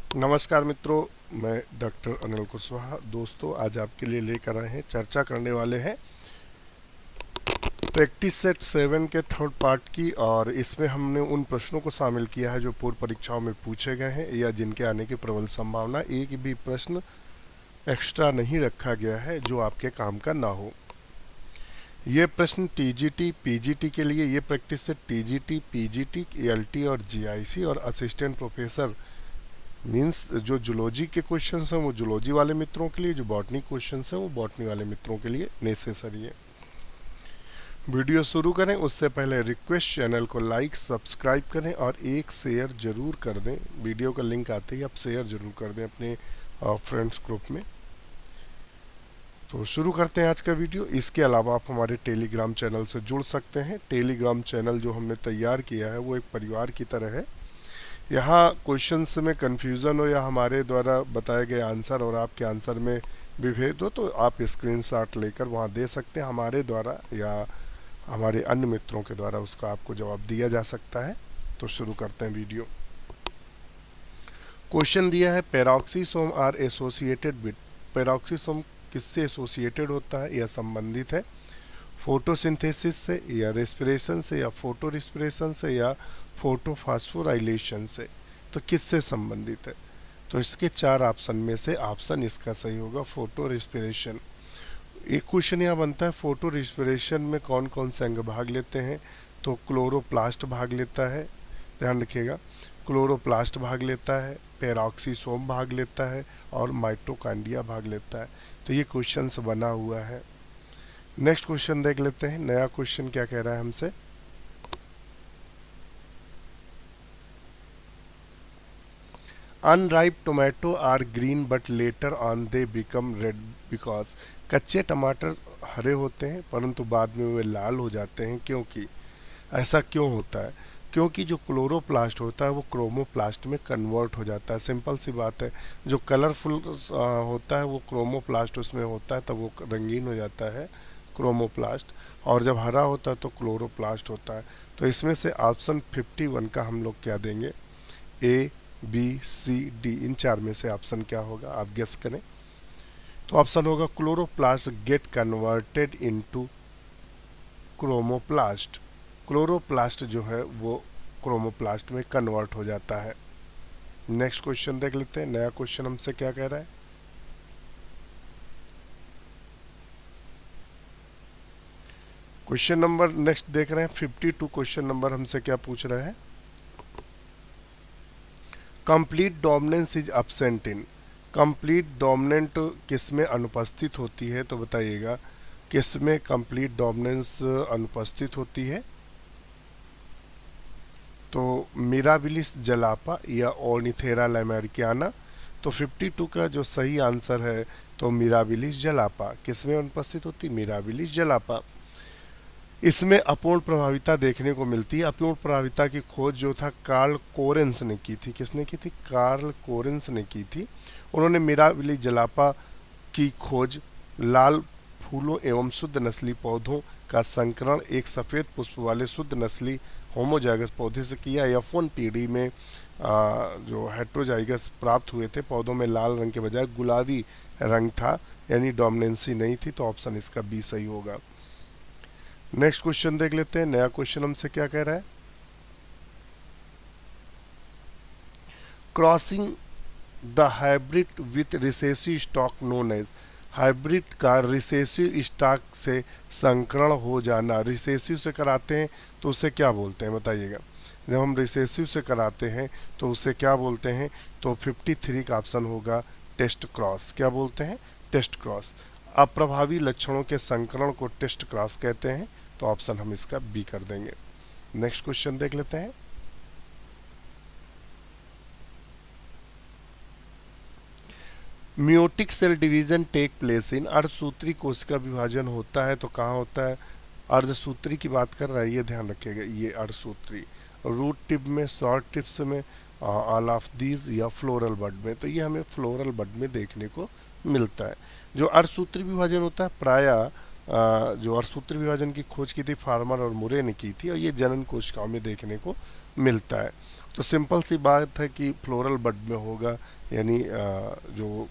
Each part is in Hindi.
नमस्कार मित्रों, मैं डॉक्टर अनिल कुशवाहा। दोस्तों, आज आपके लिए लेकर आए हैं, चर्चा करने वाले हैं प्रैक्टिस सेट 7 के थर्ड पार्ट की। और इसमें हमने उन प्रश्नों को शामिल किया है जो पूर्व परीक्षाओं में पूछे गए हैं या जिनके आने की प्रबल संभावना। एक भी प्रश्न एक्स्ट्रा नहीं रखा गया है जो आपके काम का ना हो। ये प्रश्न टीजीटी पीजीटी के लिए, ये practice set TGT PGT LT और जीआईसी और असिस्टेंट प्रोफेसर मीन्स जो जूलॉजी के क्वेश्चंस हैं वो जूलॉजी वाले मित्रों के लिए, जो बॉटनी क्वेश्चंस हैं वो बॉटनी वाले मित्रों के लिए नेसेसरी है। वीडियो शुरू करें उससे पहले रिक्वेस्ट, चैनल को लाइक सब्सक्राइब करें और एक शेयर जरूर कर दें। वीडियो का लिंक आते ही आप शेयर जरूर कर दें अपने फ्रेंड्स ग्रुप में। तो शुरू करते हैं आज का वीडियो। इसके अलावा आप हमारे टेलीग्राम चैनल से जुड़ सकते हैं। टेलीग्राम चैनल जो हमने तैयार किया है वो एक परिवार की तरह है। यहाँ क्वेश्चंस में कन्फ्यूज़न हो या हमारे द्वारा बताए गए आंसर और आपके आंसर में विभेद हो तो आप स्क्रीनशॉट लेकर वहाँ दे सकते हैं। हमारे द्वारा या हमारे अन्य मित्रों के द्वारा उसका आपको जवाब दिया जा सकता है। तो शुरू करते हैं वीडियो। क्वेश्चन दिया है, peroxisome are associated with. Peroxisome किससे एसोसिएटेड होता है या संबंधित है? फोटोसिंथेसिस से या रेस्पिरेशन से या फोटो रेस्पिरेशन से या फोटोफॉस्फोराइलेशन से। तो किससे संबंधित है? तो इसके चार ऑप्शन में से ऑप्शन इसका सही होगा, फोटो रेस्पिरेशन। एक क्वेश्चन यहाँ बनता है, फोटो रेस्पिरेशन में कौन कौन से अंग भाग लेते हैं? तो क्लोरोप्लास्ट भाग लेता है, ध्यान रखिएगा, क्लोरोप्लास्ट भाग लेता है, पेरोक्सीसोम भाग लेता है और माइटोकॉन्ड्रिया भाग लेता है। तो ये क्वेश्चन बना हुआ है। नेक्स्ट क्वेश्चन देख लेते हैं। नया क्वेश्चन क्या कह रहा है हमसे? Unripe tomato are green but later on they become red because. कच्चे टमाटर हरे होते हैं परंतु बाद में वे लाल हो जाते हैं, क्योंकि ऐसा क्यों होता है? क्योंकि जो क्लोरोप्लास्ट होता है वो क्रोमोप्लास्ट में कन्वर्ट हो जाता है। सिंपल सी बात है, जो कलरफुल होता है वो क्रोमोप्लास्ट उसमें होता है, तब वो रंगीन हो जाता है क्रोमोप्लास्ट, और जब हरा होता है तो क्लोरोप्लास्ट होता है। तो इसमें से ऑप्शन 51 का हम लोग क्या देंगे? ए, बी, सी, डी, इन चार में से ऑप्शन क्या होगा? आप गेस करें। तो ऑप्शन होगा chloroplast get converted into chromoplast. Chloroplast जो है वो क्रोमोप्लास्ट में कन्वर्ट हो जाता है। नेक्स्ट क्वेश्चन देख लेते हैं। नया क्वेश्चन हमसे क्या कह रहा है? क्वेश्चन नंबर नेक्स्ट देख रहे हैं 52। क्वेश्चन नंबर हमसे क्या पूछ रहा है? Complete dominance is absent in. Complete dominant किस में अनुपस्थित होती है? तो बताइएगा किस में कंप्लीट डोमिनेंस अनुपस्थित होती है? तो मिराबिलिस जलापा या ओर्निथेरा लैमेरिकियाना। तो 52 का जो सही आंसर है तो मिराबिलिस जलापा। किस में अनुपस्थित होती? मिराबिलिस जलापा। इसमें अपूर्ण प्रभाविता देखने को मिलती है। अपूर्ण प्रभाविता की खोज जो था कार्ल कोरेंस ने की थी। किसने की थी? कार्ल कोरेंस ने की थी। उन्होंने मिराबिलिस जलापा की खोज लाल फूलों एवं शुद्ध नस्ली पौधों का संकरण एक सफ़ेद पुष्प वाले शुद्ध नस्ली होमोजाइगस पौधे से किया। F1 पीढ़ी में जो हेट्रोजाइगस प्राप्त हुए थे, पौधों में लाल रंग के बजाय गुलाबी रंग था, यानी डोमिनेंसी नहीं थी। तो ऑप्शन इसका बी सही होगा। नेक्स्ट क्वेश्चन देख लेते हैं। नया क्वेश्चन हमसे क्या कह रहा है? Crossing the hybrid with recessive stock known as. Hybrid का रिसेसिव स्टॉक से संकरण हो जाना, रिसेसिव से कराते हैं तो उसे क्या बोलते हैं? बताइएगा। जब हम रिसेसिव से कराते हैं तो उसे क्या बोलते हैं? तो 53 का ऑप्शन होगा टेस्ट क्रॉस। क्या बोलते हैं? Test cross. अप्रभावी लक्षणों के संकरण को टेस्ट क्रॉस कहते हैं। तो ऑप्शन हम इसका बी कर देंगे। नेक्स्ट क्वेश्चन देख लेते हैं। Meiotic cell division take place in. अर्धसूत्री कोशिका विभाजन होता है तो कहाँ होता है? अर्धसूत्री की बात कर रहा है, ये ध्यान रखिएगा, ये अर्धसूत्री। रूट टिप में, शॉर्ट टिप्स में, ऑल ऑफ दीज, या फ्लोरल बड में। तो ये हमें फ्लोरल बड में देखने को मिलता है। जो अर्धसूत्री विभाजन होता है प्रायः जो अर्धसूत्री विभाजन की खोज की थी फार्मर और मुरे ने की थी, और ये जनन कोशिकाओं में देखने को मिलता है। तो सिंपल सी बात है कि फ्लोरल बड में होगा, यानी जो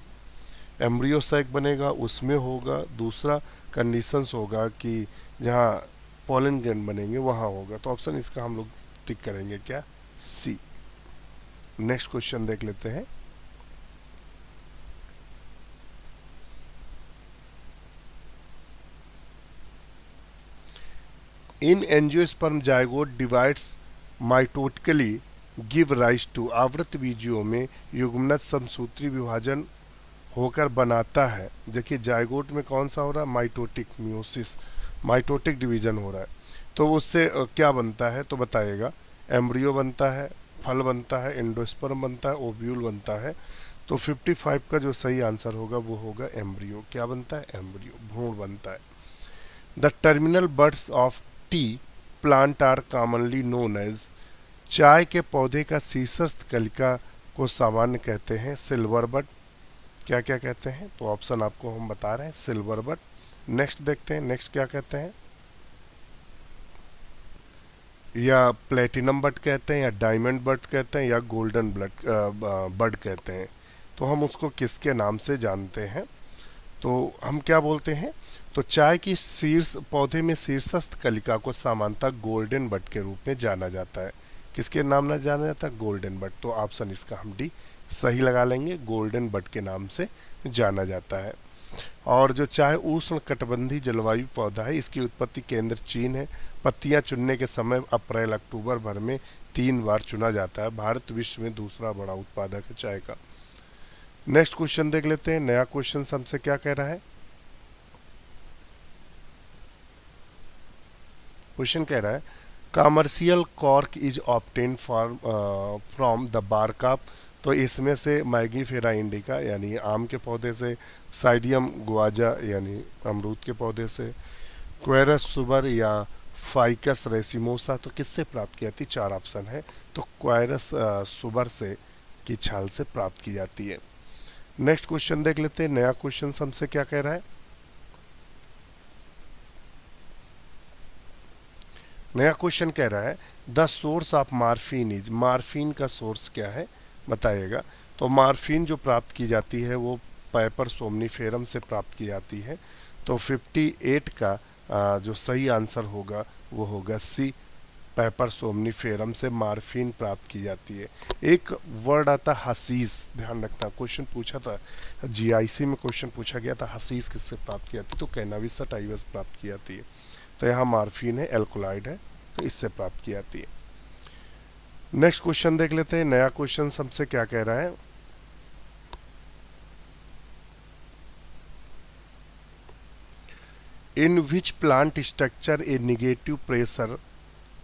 एम्ब्रियो सैक बनेगा उसमें होगा। दूसरा कंडीशंस होगा कि जहाँ पॉलन ग्रैंड बनेंगे वहाँ होगा। तो ऑप्शन इसका हम लोग टिक करेंगे क्या, सी। नेक्स्ट क्वेश्चन देख लेते हैं। In angiosperm zygote divides mitotically give rise to, आवृतबीजियों में युग्मनज समसूत्री विभाजन होकर बनाता है। देखिए जायगोट में कौन सा हो रहा है, माइटोटिक मियोसिस, माइटोटिक डिवीजन हो रहा है। तो उससे क्या बनता है तो बताइएगा, एम्ब्रियो बनता है, फल बनता है, एंडोस्पर्म बनता है, ओव्यूल बनता है। तो 55 का जो सही आंसर होगा वो होगा एम्ब्रियो। क्या बनता है, एम्ब्रियो, भ्रूण बनता है। The terminal buds of tea plant are commonly known as, चाय के पौधे का शीर्षस्थ कलिका को सामान्य कहते हैं सिल्वर बड। क्या क्या कहते हैं, तो ऑप्शन आपको हम बता रहे हैं, सिल्वर बड। नेक्स्ट देखते हैं, नेक्स्ट क्या कहते हैं, या प्लेटिनम बड कहते हैं, या डायमंड बड कहते हैं, या गोल्डन बड कहते हैं। तो हम उसको किसके नाम से जानते हैं, तो हम क्या बोलते हैं, तो चाय की शीर्ष पौधे में शीर्षस्थ कलिका को सामान्यतः गोल्डन बड के रूप में जाना जाता है। किसके नाम में जाना जाता है, गोल्डन बड। तो ऑप्शन इसका हम डी सही लगा लेंगे, गोल्डन बड के नाम से जाना जाता है। और जो चाय उष्ण कटिबंधीय जलवायु पौधा है, इसकी उत्पत्ति केंद्र चीन है। पत्तियां चुनने के समय अप्रैल अक्टूबर भर में 3 बार चुना जाता है। भारत विश्व में दूसरा बड़ा उत्पादक है चाय का। नेक्स्ट क्वेश्चन देख लेते हैं, नया क्वेश्चन हमसे क्या कह रहा है। क्वेश्चन कह रहा है, commercial cork is obtain from the bark of, तो इसमें से मैगीफेरा इंडिका यानी आम के पौधे से, साइडियम गुआजा यानी अमरूद के पौधे से, क्वेरस सुबर या फाइकस रेसिमोसा, तो किससे प्राप्त की जाती, 4 ऑप्शन है। तो क्वेरस सुबर से की छाल से प्राप्त की जाती है। नेक्स्ट क्वेश्चन देख लेते हैं, नया क्वेश्चन हमसे क्या कह रहा है। नया क्वेश्चन कह रहा है, the source of morphine is, morphine का सोर्स क्या है बताइएगा। तो मार्फिन जो प्राप्त की जाती है वो पाइपर सोमनीफेरम से प्राप्त की जाती है। तो 58 का जो सही आंसर होगा वो होगा सी, पाइपर सोमनीफेरम से मार्फिन प्राप्त की जाती है। एक वर्ड आता हसीस, ध्यान रखना, क्वेश्चन पूछा था जीआईसी में, क्वेश्चन पूछा गया था हसीस किससे प्राप्त की जाती है, तो कैनाबिस सटाइवा से प्राप्त की जाती है। तो यहाँ मार्फिन है, एल्कोलाइड है, तो इससे प्राप्त की जाती है। नेक्स्ट क्वेश्चन देख लेते हैं, नया क्वेश्चन हमसे क्या कह रहा है। In which plant structure a negative pressure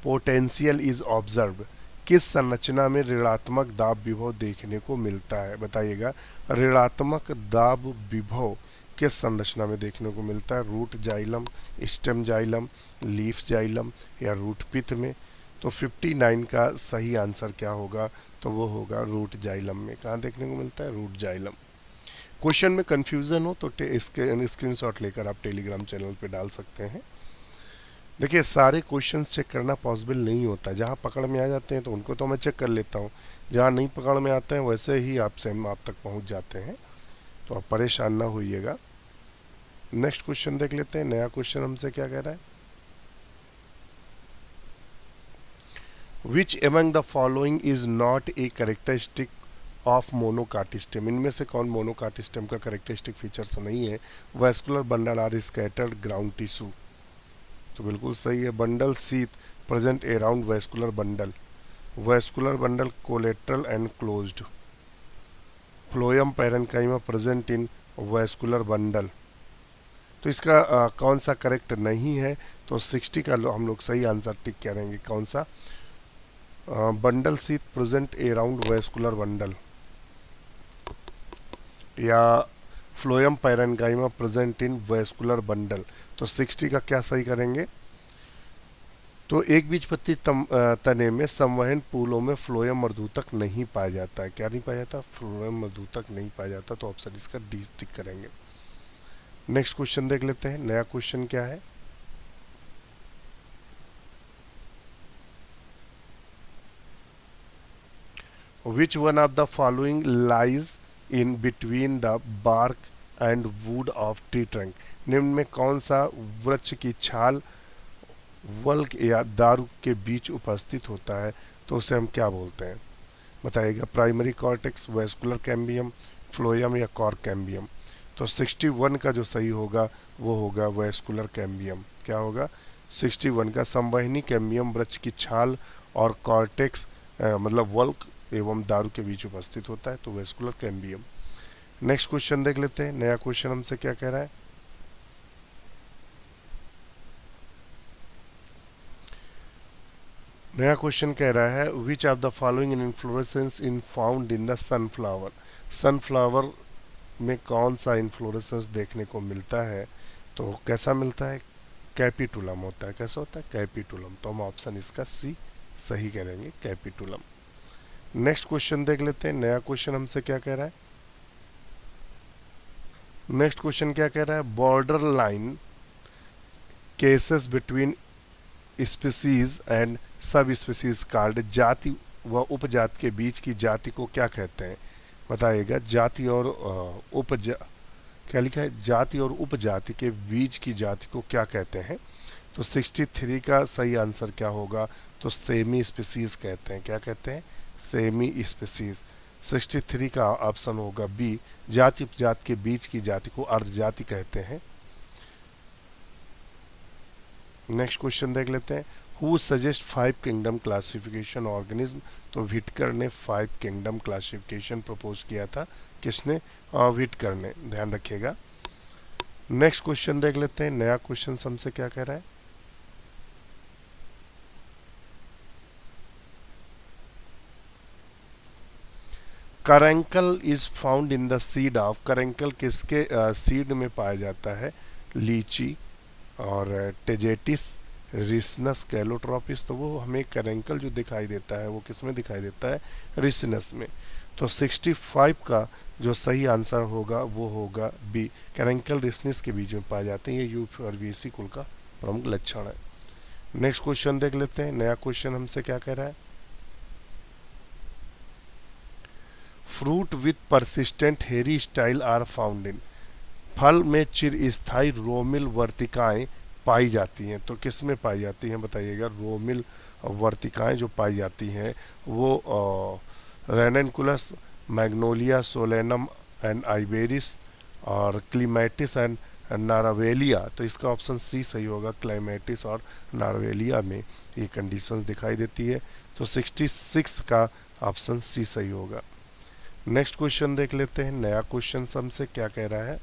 potential is observe, किस संरचना में ऋणात्मक दाब विभव देखने को मिलता है बताइएगा। ऋणात्मक दाब विभव किस संरचना में देखने को मिलता है, root xylem, stem xylem, leaf xylem, या रूट पिथ में। तो 59 का सही आंसर क्या होगा, तो वो होगा रूट जाइलम में। कहाँ देखने को मिलता है, रूट जाइलम। क्वेश्चन में कंफ्यूजन हो तो स्क्रीनशॉट लेकर आप टेलीग्राम चैनल पे डाल सकते हैं। देखिए सारे क्वेश्चंस चेक करना पॉसिबल नहीं होता, जहाँ पकड़ में आ जाते हैं तो उनको तो मैं चेक कर लेता हूँ, जहाँ नहीं पकड़ में आते हैं वैसे ही आपसे हम आप तक पहुँच जाते हैं, तो आप परेशान ना होइएगा। नेक्स्ट क्वेश्चन देख लेते हैं, नया क्वेश्चन हमसे क्या कह रहा है। Which among the following is not a characteristic of monocot stem, इनमें से कौन मोनोकार्टिस्टम का कैरेक्टरिस्टिक फीचर्स नहीं है। Vascular bundle are scattered ground tissue, तो बिल्कुल सही है। Bundle sheath present around vascular bundle, vascular bundle collateral and closed. Phloem parenchyma present in vascular bundle, तो इसका कौन सा करेक्ट नहीं है, तो 60 का हम लोग सही आंसर टिक करेंगे। कौन सा, bundle sheath present around vascular bundle, या phloem parenchyma present in vascular bundle. तो 60 का क्या सही करेंगे, तो एक बीजपत्री तने में संवहन पुलों में फ्लोएम मर्दूतक नहीं पाया जाता है। क्या नहीं पाया जाता, फ्लोएम मर्दूतक नहीं पाया जाता, तो ऑप्शन इसका डी टिक करेंगे। नेक्स्ट क्वेश्चन देख लेते हैं, नया क्वेश्चन क्या है। Which one of the following lies in between the bark and wood of tree trunk, निम्न में कौन सा वृक्ष की छाल वल्क या दारू के बीच उपस्थित होता है, तो उसे हम क्या बोलते हैं बताइएगा। Primary cortex, vascular cambium, phloem या कॉर्क कैम्बियम। तो 61 का जो सही होगा वो होगा वेस्कुलर कैम्बियम। क्या होगा 61 का, संवहनी कैम्बियम वृक्ष की छाल और कॉर्टेक्स मतलब वल्क एवं दारू के बीच उपस्थित होता है, तो वेस्कुलर कैम्बियम। नेक्स्ट क्वेश्चन देख लेते हैं, नया क्वेश्चन हमसे क्या कह रहा है। नया क्वेश्चन कह रहा है which of the following inflorescence in found in the sunflower, sunflower में कौन सा इन्फ्लोरेसेंस देखने को मिलता है, तो कैसा मिलता है, कैपिटुलम होता है। कैसा होता है, कैपिटुलम। तो हम ऑप्शन इसका सी सही करेंगे, कैपिटुलम। नेक्स्ट क्वेश्चन देख लेते हैं, नया क्वेश्चन हमसे क्या कह रहा है। नेक्स्ट क्वेश्चन क्या कह रहा है, border line cases between species and sub species card, जाति व उपजाति के बीच की जाति को क्या कहते हैं बताइएगा। जाति और क्या लिखा है, जाति और उपजाति के बीच की जाति को क्या कहते हैं, तो 63 का सही आंसर क्या होगा, तो सेमी स्पीसीज कहते हैं। क्या कहते हैं, सेमी स्पीसीज। 63 का ऑप्शन होगा बी, जाति उपजाति के बीच की जाति को अर्ध जाति कहते हैं। नेक्स्ट क्वेश्चन देख लेते हैं, who suggest 5 kingdom classification organism, तो व्हिटकर ने 5 किंगडम क्लासिफिकेशन प्रपोज किया था। किसने, व्हिटकर ने, ध्यान रखिएगा। नेक्स्ट क्वेश्चन देख लेते हैं, नया क्वेश्चन हमसे क्या कह रहा है। Caruncle is found in the seed of, caruncle किसके सीड में पाया जाता है, लीची और टेजेटिस, रिसनस, कैलोट्रोपिस। तो वो हमें करेंकल जो दिखाई देता है वो किस में दिखाई देता है, रिसनस में। तो 65 का जो सही आंसर होगा वो होगा बी, करेंकल रिसनस के बीच में पाए जाते हैं। ये यूफॉर्बिएसी कुल का प्रमुख लक्षण है। नेक्स्ट क्वेश्चन देख लेते हैं, नया क्वेश्चन हमसे क्या कह रहा है। फ्रूट विथ परसिस्टेंट हेरी स्टाइल आर फाउंड इन, फल में चिरस्थायी रोमिल वर्तिकाएं पाई जाती हैं, तो किस में पाई जाती हैं बताइएगा। रोमिल वर्तिकाएं जो पाई जाती हैं वो रेनेनकुलस, मैग्नोलिया, सोलेनम एंड आइबेरिस और क्लीमेटिस एंड नारावेलिया। तो इसका ऑप्शन सी सही होगा, क्लाइमेटिस और नारावेलिया में ये कंडीशंस दिखाई देती है। तो 66 का ऑप्शन सी सही होगा। नेक्स्ट क्वेश्चन देख लेते हैं, नया क्वेश्चन हमसे क्या कह रहा है।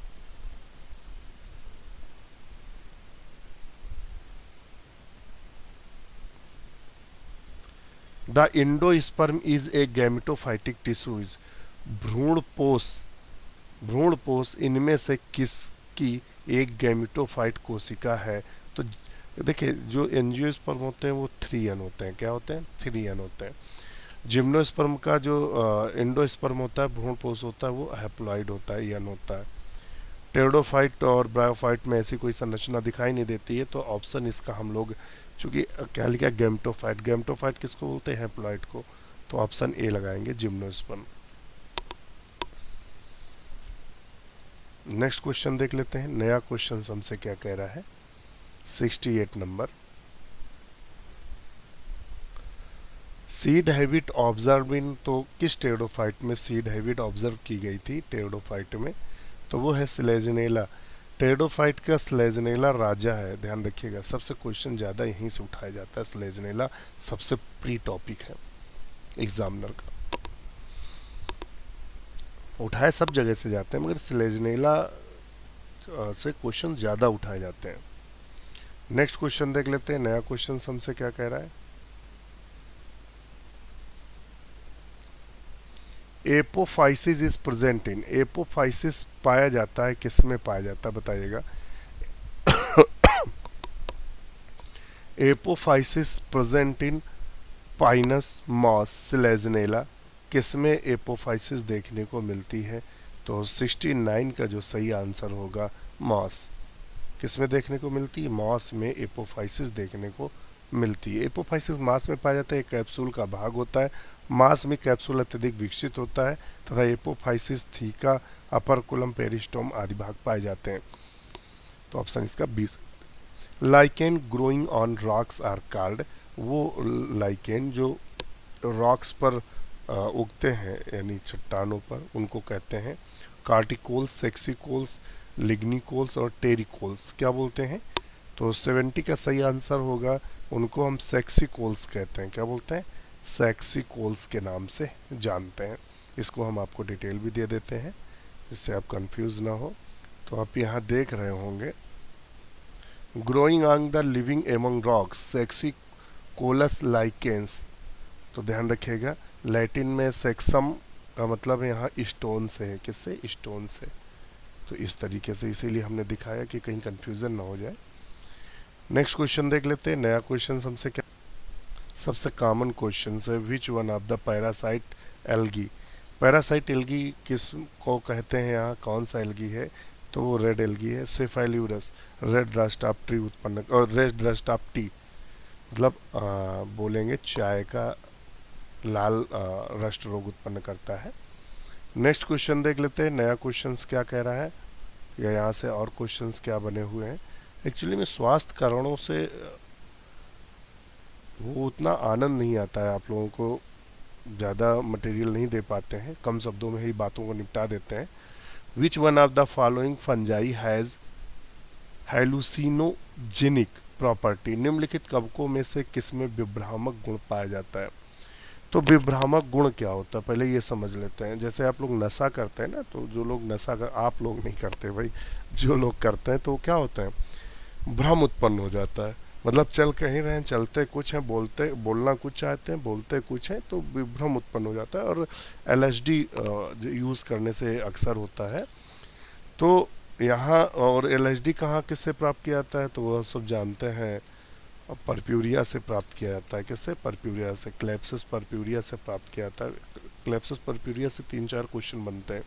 The endosperm is a gametophytic tissues, भ्रूणपोष इनमें से किसकी एक गैमेटोफाइट कोशिका है। तो देखिए जो एंजियोस्पर्म होते हैं वो 3N होते हैं। क्या होते हैं, 3N होते हैं। जिम्नोस्पर्म का जो एंडोस्पर्म होता है, भ्रूणपोष होता है, वो हैप्लॉइड होता है, N होता है। टेरिडोफाइट और ब्रायोफाइट में ऐसी कोई संरचना दिखाई नहीं देती है, तो ऑप्शन इसका हम लोग चूंकि क्या लिखा है गैमेटोफाइट, गैमेटोफाइट किसको बोलते हैं, हैप्लॉइड को, तो ऑप्शन ए लगाएंगे, जिम्नोस्पर्म। नेक्स्ट क्वेश्चन देख लेते हैं, नया क्वेश्चन हमसे क्या कह रहा है। 68 number, seed habit observe in, तो किस टेरिडोफाइट में सीड हैबिट ऑब्जर्व की गई थी टेरिडोफाइट में, तो वो है स्लेजनेला। टेरिडोफाइट का स्लेजनेला राजा है, ध्यान रखिएगा। सबसे क्वेश्चन ज़्यादा यहीं से उठाया जाता है, स्लेजनेला सबसे प्री टॉपिक है एग्जामिनर का, उठाए सब जगह से जाते हैं मगर स्लेजनेला से क्वेश्चन ज़्यादा उठाए जाते हैं। नेक्स्ट क्वेश्चन देख लेते हैं, नया क्वेश्चन हमसे क्या कह रहा है। Apophysis is present in, apophysis पाया जाता है किस में पाया जाता है बताइएगा। Apophysis present in Pinus, moss, स्लेजनेला, किस में एपोफाइसिस देखने को मिलती है, तो 69 का जो सही आंसर होगा मॉस। किस में देखने को मिलती है, मॉस में एपोफाइसिस देखने को मिलती है। एपोफाइसिस मांस में पाया जाता है, कैप्सूल का भाग होता है। मांस में कैप्सूल अत्यधिक विकसित होता है तथा एपोफाइसिस थीका, अपरकुलम, पेरिस्टोम आदि भाग पाए जाते हैं। तो ऑप्शन इसका 20। Lichen growing on rocks are called, वो लाइकेन जो रॉक्स पर उगते हैं यानी चट्टानों पर, उनको कहते हैं कार्टिकोल्स, सेक्सिकोल्स, लिग्निकोल्स और टेरिकोल्स। क्या बोलते हैं? तो 70 का सही आंसर होगा, उनको हम सेक्सिकोल्स कहते हैं। क्या बोलते हैं? सेक्सिकोल्स के नाम से जानते हैं। इसको हम आपको डिटेल भी दे देते हैं जिससे आप कंफ्यूज ना हो। तो आप यहाँ देख रहे होंगे, growing on the living among rocks saxicolous lichens. तो ध्यान रखिएगा, लैटिन में सेक्सम का मतलब यहाँ स्टोन से है। किससे? स्टोन से। तो इस तरीके से, इसीलिए हमने दिखाया कि कहीं कंफ्यूजन ना हो जाए। नेक्स्ट क्वेश्चन देख लेते हैं। नया क्वेश्चन हमसे क्या, सबसे कॉमन क्वेश्चन है, which one of the parasite algae. Parasite algae किस को कहते हैं? यहाँ कौन सा एल्गी है? तो वो रेड एल्गी है, सेफाइल्यूरस, रेड रस्ट ऑफ ट्री उत्पन्न, और रेड रस्ट ऑफ टी मतलब बोलेंगे चाय का लाल रस्ट रोग उत्पन्न करता है। नेक्स्ट क्वेश्चन देख लेते हैं, नया क्वेश्चंस क्या कह रहा है, या यहाँ से और क्वेश्चंस क्या बने हुए हैं। एक्चुअली में स्वास्थ्य कारणों से वो उतना आनंद नहीं आता है, आप लोगों को ज़्यादा मटेरियल नहीं दे पाते हैं, कम शब्दों में ही बातों को निपटा देते हैं। विच one of the following fungi has हेलुसिनोजेनिक property. निम्नलिखित कवकों में से किसमें विभ्रामक गुण पाया जाता है? तो विभ्रामक गुण क्या होता है पहले ये समझ लेते हैं। जैसे आप लोग नशा करते हैं ना, तो जो लोग नशा कर, आप लोग नहीं करते भाई, जो लोग करते हैं तो क्या होता है, भ्रम उत्पन्न हो जाता है। मतलब चल कहीं रहे हैं, चलते कुछ हैं, बोलना कुछ चाहते हैं, बोलते कुछ हैं, तो विभ्रम उत्पन्न हो जाता है। और एलएसडी यूज़ करने से अक्सर होता है। तो यहाँ, और एलएसडी कहाँ किससे प्राप्त किया जाता है? तो वह सब जानते हैं, परप्यूरिया से प्राप्त किया जाता है। किससे? परप्यूरिया से, क्लेप्सिस परप्यूरिया से प्राप्त किया जाता है। क्लेप्सिस परप्यूरिया से 3-4 क्वेश्चन बनते हैं।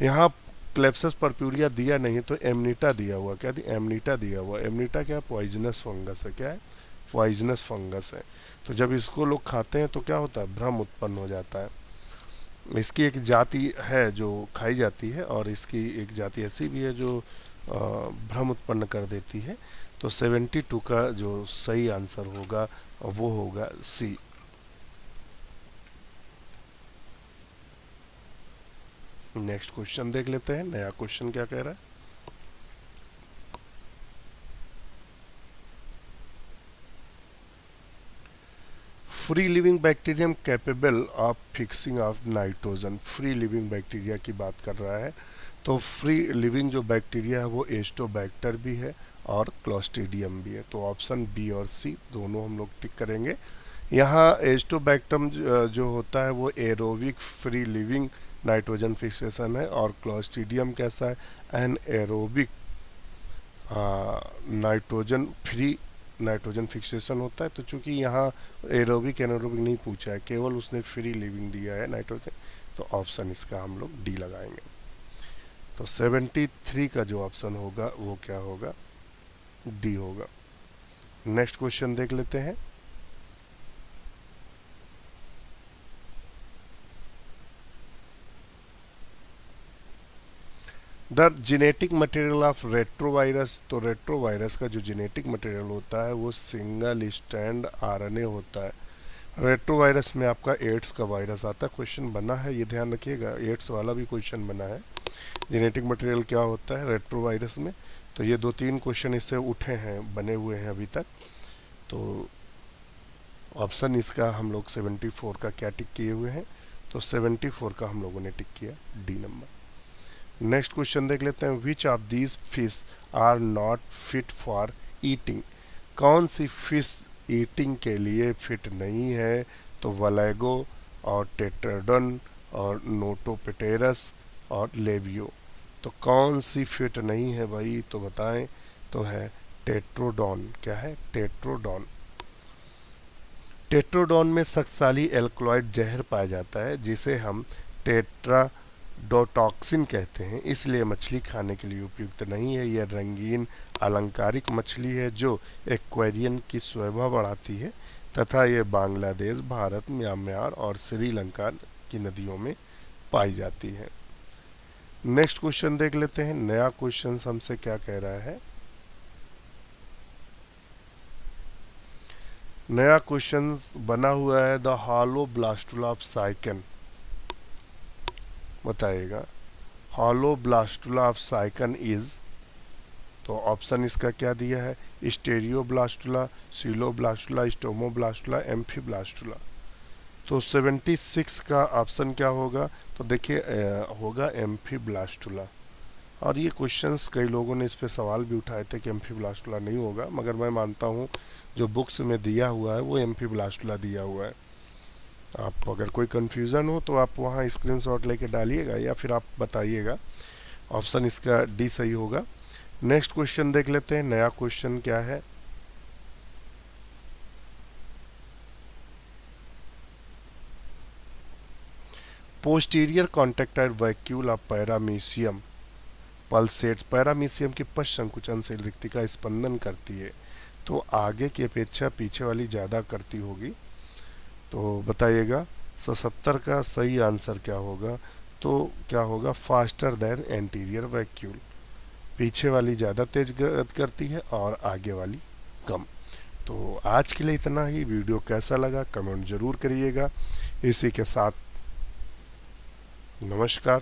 यहाँ क्लेप्सिस परप्यूरिया दिया नहीं तो एमनीटा दिया हुआ। क्या दिया? एमनीटा दिया हुआ। एमनीटा क्या? पॉइजनस फंगस है। क्या है? पॉइजनस फंगस है। तो जब इसको लोग खाते हैं तो क्या होता है? भ्रम उत्पन्न हो जाता है। इसकी एक जाति है जो खाई जाती है, और इसकी एक जाति ऐसी भी है जो भ्रम उत्पन्न कर देती है। तो 72 का जो सही आंसर होगा वो होगा सी। नेक्स्ट क्वेश्चन देख लेते हैं, नया क्वेश्चन क्या कह रहा है। Free living bacterium capable of fixing of nitrogen. Free living bacteria की बात कर रहा है। तो फ्री लिविंग जो बैक्टीरिया है वो एस्टोबैक्टर भी है और क्लोस्ट्रीडियम भी है। तो ऑप्शन बी और सी दोनों हम लोग टिक करेंगे। यहाँ एस्टोबैक्टम जो होता है वो aerobic free living nitrogen fixation है, और क्लोस्ट्रीडियम कैसा है? Anaerobic nitrogen free nitrogen fixation होता है। तो चूंकि यहाँ एरोबिक एनारोबिक नहीं पूछा है, केवल उसने फ्री लिविंग दिया है नाइट्रोजन, तो ऑप्शन इसका हम लोग डी लगाएंगे। तो 73 का जो ऑप्शन होगा वो क्या होगा? डी होगा। नेक्स्ट क्वेश्चन देख लेते हैं। The genetic material of retrovirus. तो रेट्रोवायरस का जो जेनेटिक मटेरियल होता है वो सिंगल स्ट्रैंड आरएनए होता है। रेट्रोवायरस में आपका एड्स का वायरस आता है। क्वेश्चन बना है, ये ध्यान रखिएगा, एड्स वाला भी क्वेश्चन बना है। जेनेटिक मटेरियल क्या होता है रेट्रोवायरस में? तो ये 2-3 क्वेश्चन इससे उठे हैं, बने हुए हैं अभी तक। तो ऑप्शन इसका हम लोग 74 का क्या टिक किए हुए हैं? तो 74 का हम लोगों ने टिक किया डी नंबर। नेक्स्ट क्वेश्चन देख लेते हैं। Which of these fish are not fit for eating. कौन सी फिश ईटिंग के लिए फिट नहीं है? तो वलैगो और टेट्राडोन और नोटोपेटेरस और लेबियो। तो कौन सी फिट नहीं है भाई? तो बताएं। तो है टेट्रोडॉन। क्या है? टेट्रोडॉन। टेट्रोडॉन में शक्तिशाली एल्कलॉइड जहर पाया जाता है जिसे हम डोटॉक्सिन कहते हैं, इसलिए मछली खाने के लिए उपयुक्त नहीं है। यह रंगीन अलंकारिक मछली है जो एक्वेरियम की शोभा बढ़ाती है तथा यह बांग्लादेश, भारत, म्यांमार और श्रीलंका की नदियों में पाई जाती है। नेक्स्ट क्वेश्चन देख लेते हैं। नया क्वेश्चन हमसे क्या कह रहा है। नया क्वेश्चन बना हुआ है द हॉलो ब्लास्टुला ऑफ साइकन। बताइएगा हॉलो ब्लास्टुला ऑफ साइकन इज, तो ऑप्शन इसका क्या दिया है, स्टेरियोब्लास्टुला, सीलोब्लास्टुला, स्टोमोब्लास्टुला, एम्फीब्लास्टुला। तो 76 का ऑप्शन क्या होगा, तो देखिए होगा एम्फीब्लास्टुला। और ये क्वेश्चंस कई लोगों ने इस पे सवाल भी उठाए थे कि एम्फीब्लास्टुला नहीं होगा, मगर मैं मानता हूँ जो बुक्स में दिया हुआ है वो एम्फीब्लास्टुला दिया हुआ है। आप अगर कोई कन्फ्यूज़न हो तो आप वहाँ स्क्रीनशॉट लेके डालिएगा या फिर आप बताइएगा। ऑप्शन इसका डी सही होगा। नेक्स्ट क्वेश्चन देख लेते हैं। नया क्वेश्चन क्या है। Posterior contractile vacuole of paramecium pulsate, paramecium की पश्च संकुचन से रिक्तिका स्पंदन करती है, तो आगे की अपेक्षा पीछे वाली ज़्यादा करती होगी। तो बताइएगा 77 का सही आंसर क्या होगा, तो क्या होगा, फास्टर देन एंटीरियर वैक्यूल। पीछे वाली ज़्यादा तेज गति करती है और आगे वाली कम। तो आज के लिए इतना ही। वीडियो कैसा लगा कमेंट ज़रूर करिएगा। इसी के साथ नमस्कार।